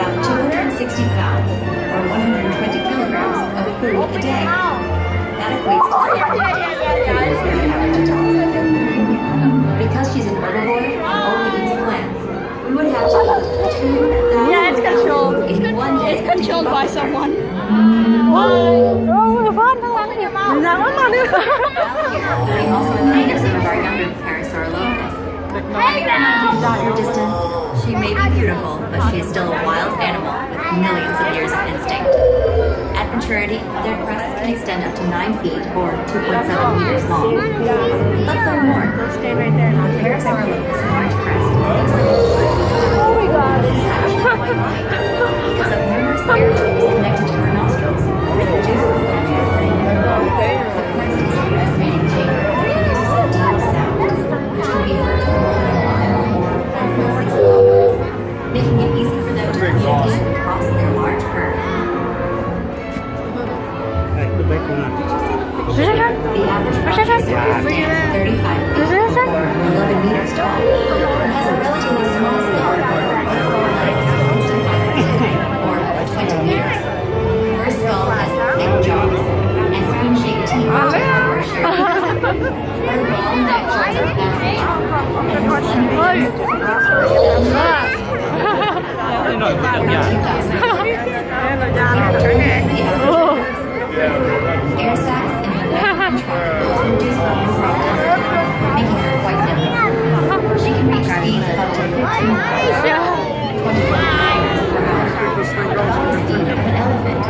about 260 pounds, or 120 kilograms, of food a day. That equates to 7 average adult. Because she's an herbivore and only eats plants, we would have to eat 2,000 yeah, it's controlled. in one day. It's controlled by someone. Oh, fun! We also included some of our younger Parasaurolophus. From a distance, she may be beautiful, but she is still a wild animal with millions of years of instinct. At maturity, their crests can extend up to 9 feet or 2.7 meters long. Let's learn more. The Parasaurolophus large crest looks like Oh my god! this is actually quite light because of numerous air tubes connected to her nostrils. Due to the crest is a resonating chamber that produces a deep sound, which can be heard from more than 1 or 1.6 kilometers, making it easy for them to communicate across their large fur. The average Parasaurolophus stands 35 feet, or 11 meters tall, and has a relatively small skull, or 20 meters. Her skull has thick jaws and spoon-shaped teeth for sure. Her long neck shows her passage, and her slender air sacs in her neck and trunk to reduce bone frog density, making her quite nimble. She can reach speeds of up to 15 miles, 20 miles per hour, the speed of an elephant.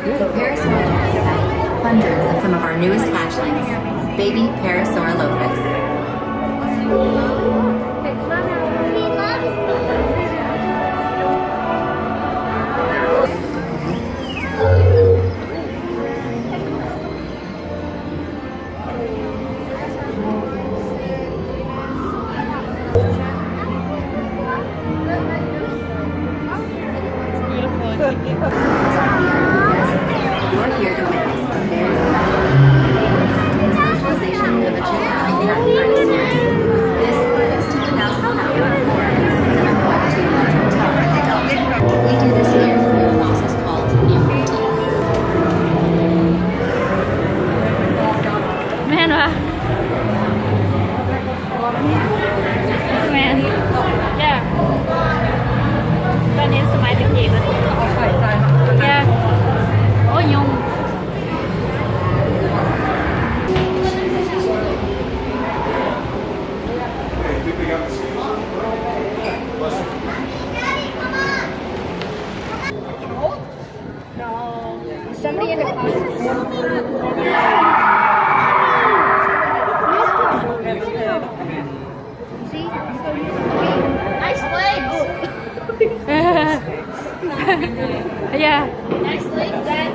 The Parasaurolophus has hundreds of some of our newest hatchlings, baby Parasaurolophus. You're here to witness a very visualization of a child in this 16,000 pound or 7.2 metric ton adult. We do this here through a process called imprinting. Man, man, yeah. Tao nên smile tiếng gì vậy? Yeah. Ôi nhung. No. Somebody in the See? Nice legs! Yeah. Nice legs, Dad.